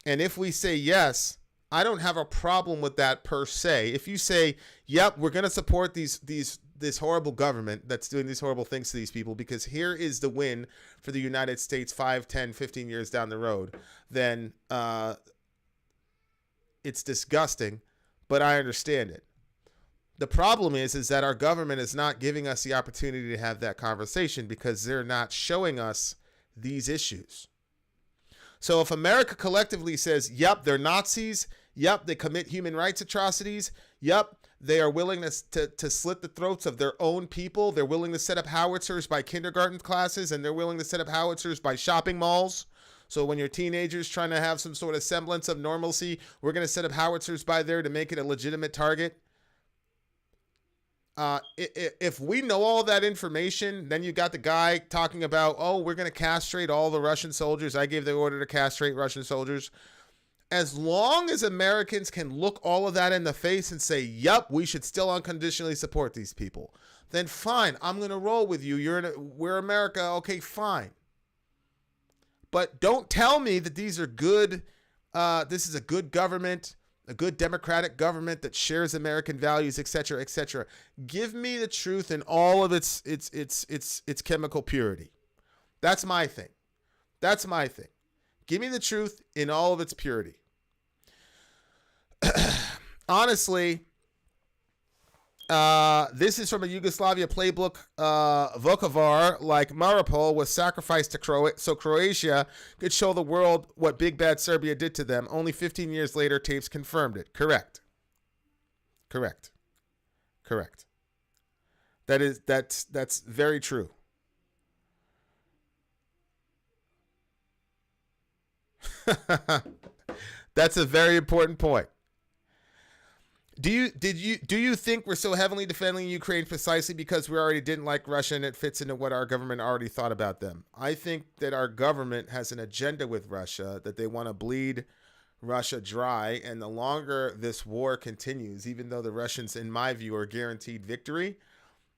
And if we say yes, I don't have a problem with that per se. If you say, yep, we're going to support this horrible government that's doing these horrible things to these people, because here is the win for the United States 5, 10, 15 years down the road, then it's disgusting, but I understand it. The problem is that our government is not giving us the opportunity to have that conversation because they're not showing us these issues. So if America collectively says, yep, they're Nazis, yep, they commit human rights atrocities, yep, they are willing to slit the throats of their own people, they're willing to set up howitzers by kindergarten classes, and they're willing to set up howitzers by shopping malls. So when your teenager's trying to have some sort of semblance of normalcy, we're going to set up howitzers by there to make it a legitimate target. If we know all that information, then you got the guy talking about, oh, we're going to castrate all the Russian soldiers. I gave the order to castrate Russian soldiers. As long as Americans can look all of that in the face and say, yep, we should still unconditionally support these people, then fine, I'm going to roll with you. We're America. Okay, fine. But don't tell me that these are good. This is a good government, a good democratic government that shares American values, et cetera, et cetera. Give me the truth in all of its chemical purity. That's my thing. That's my thing. Give me the truth in all of its purity. Honestly, this is from a Yugoslavia playbook. Vukovar, like Mariupol, was sacrificed to so Croatia could show the world what big bad Serbia did to them. Only 15 years later, tapes confirmed it. Correct. That's very true. That's a very important point. Do you think we're so heavily defending Ukraine precisely because we already didn't like Russia and it fits into what our government already thought about them? I think that our government has an agenda with Russia, that they want to bleed Russia dry, and the longer this war continues, even though the Russians, in my view, are guaranteed victory,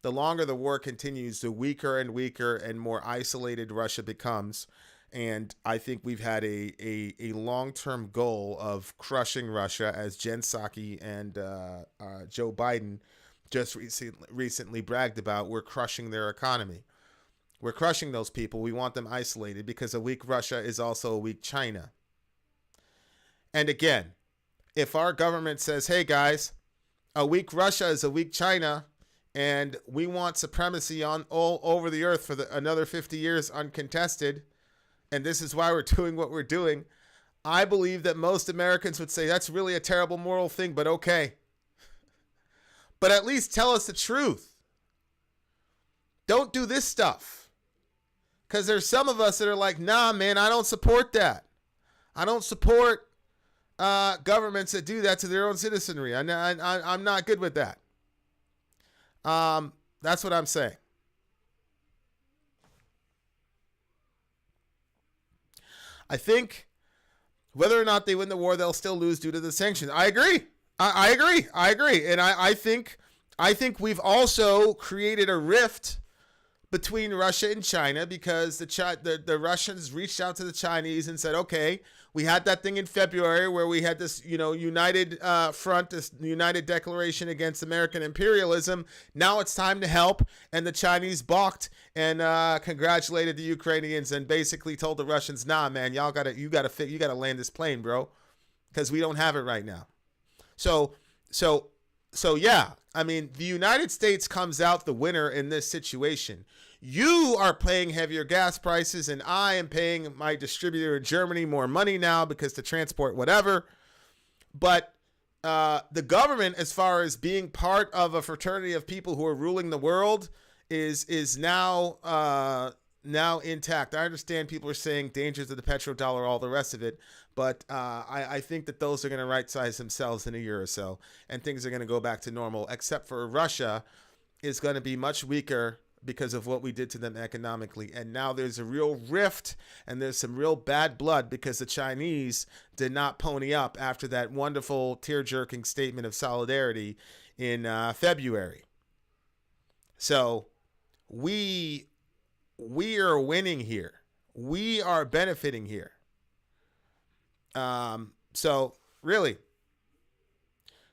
the longer the war continues, the weaker and weaker and more isolated Russia becomes. And I think we've had a long-term goal of crushing Russia, as Jen Psaki and Joe Biden just recently bragged about. We're crushing their economy. We're crushing those people. We want them isolated because a weak Russia is also a weak China. And again, if our government says, hey guys, a weak Russia is a weak China, and we want supremacy on all over the earth for another 50 years uncontested, and this is why we're doing what we're doing, I believe that most Americans would say that's really a terrible moral thing, but okay. But at least tell us the truth. Don't do this stuff. Because there's some of us that are like, nah, man, I don't support that. I don't support governments that do that to their own citizenry. I'm not good with that. That's what I'm saying. I think whether or not they win the war, they'll still lose due to the sanctions. I agree. I agree. And I think we've also created a rift between Russia and China because the Russians reached out to the Chinese and said, okay, we had that thing in February where we had this, united front, this united declaration against American imperialism. Now it's time to help. And the Chinese balked and congratulated the Ukrainians and basically told the Russians, nah, man, you gotta land this plane, bro, because we don't have it right now. So yeah, I mean, the United States comes out the winner in this situation. You are paying heavier gas prices, and I am paying my distributor in Germany more money now because to transport whatever. But the government, as far as being part of a fraternity of people who are ruling the world, is now intact. I understand people are saying dangers of the petrodollar, all the rest of it, but I think that those are going to right-size themselves in a year or so, and things are going to go back to normal, except for Russia is going to be much weaker because of what we did to them economically. And now there's a real rift and there's some real bad blood because the Chinese did not pony up after that wonderful tear-jerking statement of solidarity in February. So we are winning here. We are benefiting here. So really,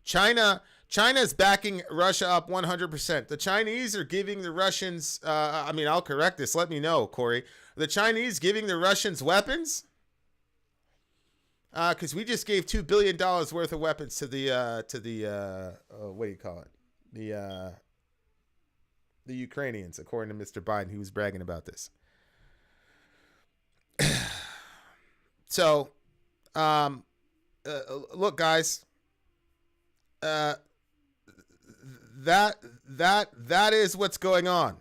China's backing Russia up 100%. The Chinese are giving the Russians, I'll correct this. Let me know, Corey. Are the Chinese giving the Russians weapons? Because we just gave $2 billion worth of weapons to the what do you call it? the Ukrainians, according to Mr. Biden, who was bragging about this. So, look, guys, that is what's going on.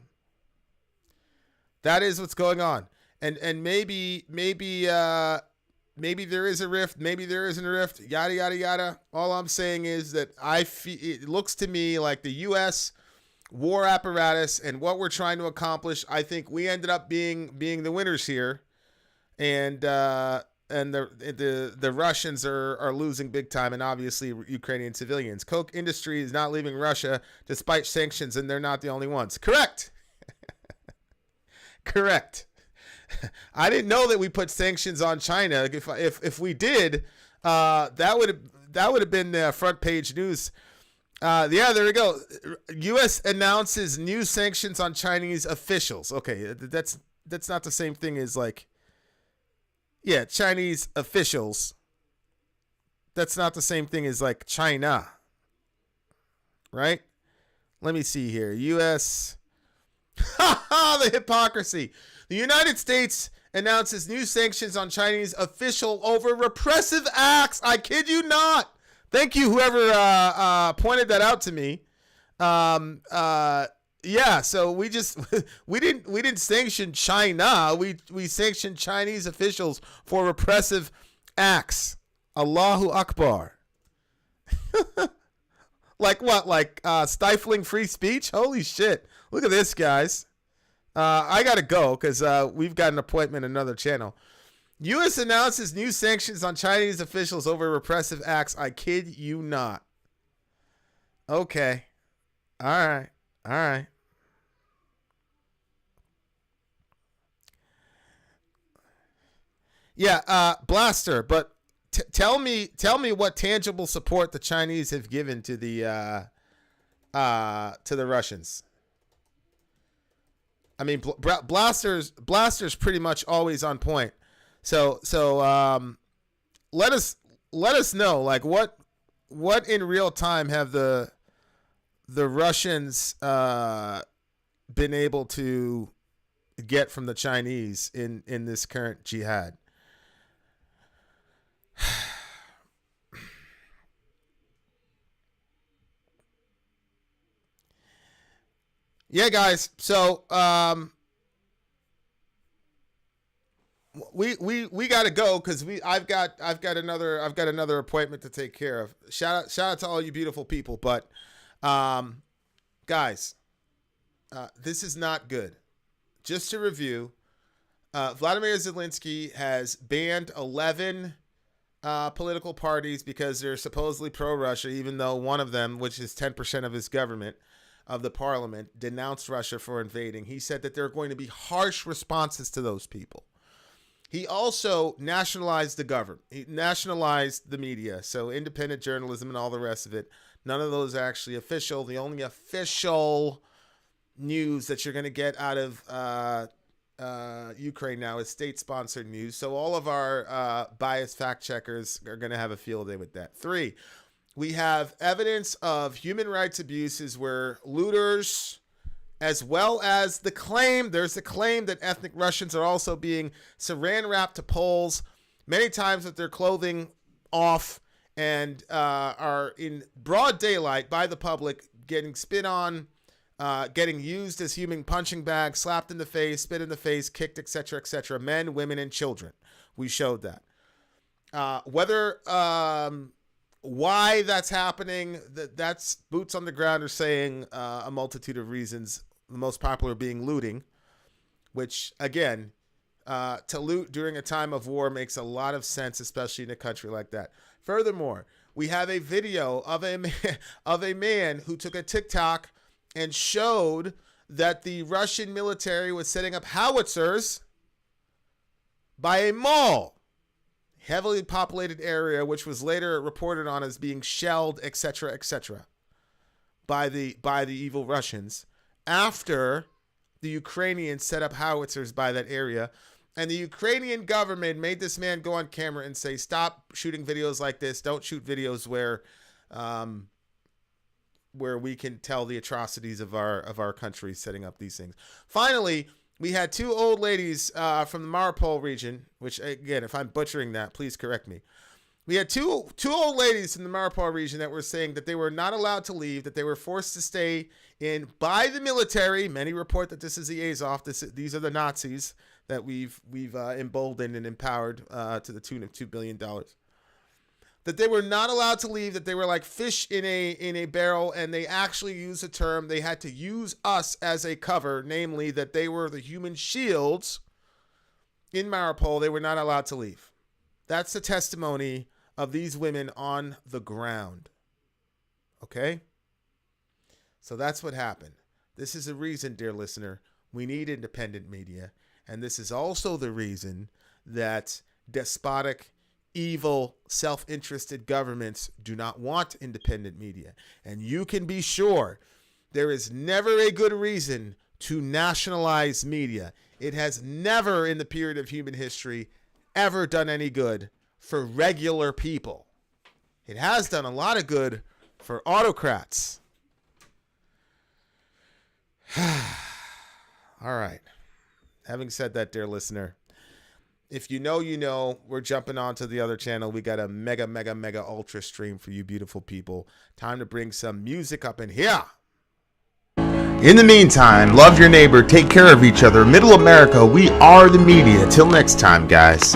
That is what's going on. And maybe there is a rift, maybe there isn't a rift, yada yada yada. All I'm saying is that it looks to me like the U.S. war apparatus and what we're trying to accomplish, I think we ended up being the winners here, and the Russians are losing big time, and obviously Ukrainian civilians. Coke industry is not leaving Russia despite sanctions, and they're not the only ones. Correct. Correct. I didn't know that we put sanctions on China. If we did, that would have been the front page news. Yeah, there we go. U.S. announces new sanctions on Chinese officials. Okay, that's not the same thing as like, yeah, Chinese officials. That's not the same thing as like China, right? Let me see here. U.S. The hypocrisy. The United States announces new sanctions on Chinese official over repressive acts. I kid you not. Thank you, whoever pointed that out to me. Yeah, so we didn't sanction China. We sanctioned Chinese officials for repressive acts. Allahu Akbar. Like what? Like stifling free speech? Holy shit. Look at this, guys. I got to go because we've got an appointment in another channel. U.S. announces new sanctions on Chinese officials over repressive acts. I kid you not. Okay. All right. All right. Yeah, Blaster, but tell me what tangible support the Chinese have given to the Russians. I mean, Blaster's pretty much always on point. So let us know, like, what in real time have the Russians been able to get from the Chinese in this current jihad? Yeah, guys. So we got to go because I've got another appointment to take care of. Shout out to all you beautiful people, but guys, this is not good. Just to review, Vladimir Zelensky has banned 11 political parties because they're supposedly pro-Russia, even though one of them, which is 10% of his government, of the parliament, denounced Russia for invading. He said that there are going to be harsh responses to those people. He also nationalized the government. He nationalized the media, so independent journalism and all the rest of it. None of those are actually official. The only official news that you're going to get out of Ukraine now is state-sponsored news. So all of our biased fact checkers are going to have a field day with that. 3, we have evidence of human rights abuses where looters, as well as there's the claim that ethnic Russians are also being saran wrapped to poles, many times with their clothing off, and are in broad daylight by the public, getting spit on, getting used as human punching bags, slapped in the face, spit in the face, kicked, etc., etc. Men, women, and children. We showed that. Why that's happening, that's boots on the ground are saying a multitude of reasons, the most popular being looting, which, again, to loot during a time of war makes a lot of sense, especially in a country like that. Furthermore, we have a video of a man who took a TikTok and showed that the Russian military was setting up howitzers by a mall, heavily populated area, which was later reported on as being shelled, etc., etc., by the evil Russians, after the Ukrainians set up howitzers by that area. And the Ukrainian government made this man go on camera and say, stop shooting videos like this. Don't shoot videos where where we can tell the atrocities of our country setting up these things. Finally, we had two old ladies from the Mariupol region, which, again, if I'm butchering that, please correct me. We had two old ladies in the Mariupol region that were saying that they were not allowed to leave, that they were forced to stay in by the military. Many report that this is the Azov. These are the Nazis that we've emboldened and empowered to the tune of $2 billion. That they were not allowed to leave, that they were like fish in a barrel, and they actually used a term. They had to use us as a cover, namely that they were the human shields in Mariupol. They were not allowed to leave. That's the testimony of these women on the ground. Okay? So that's what happened. This is the reason, dear listener, we need independent media. And this is also the reason that despotic, evil, self-interested governments do not want independent media. And you can be sure there is never a good reason to nationalize media. It has never in the period of human history ever done any good for regular people. It has done a lot of good for autocrats. All right. Having said that, dear listener, if you know, you know, we're jumping on to the other channel. We got a mega ultra stream for you beautiful people. Time to bring some music up in here. In the meantime, love your neighbor, take care of each other. Middle America, we are the media. Till next time, guys.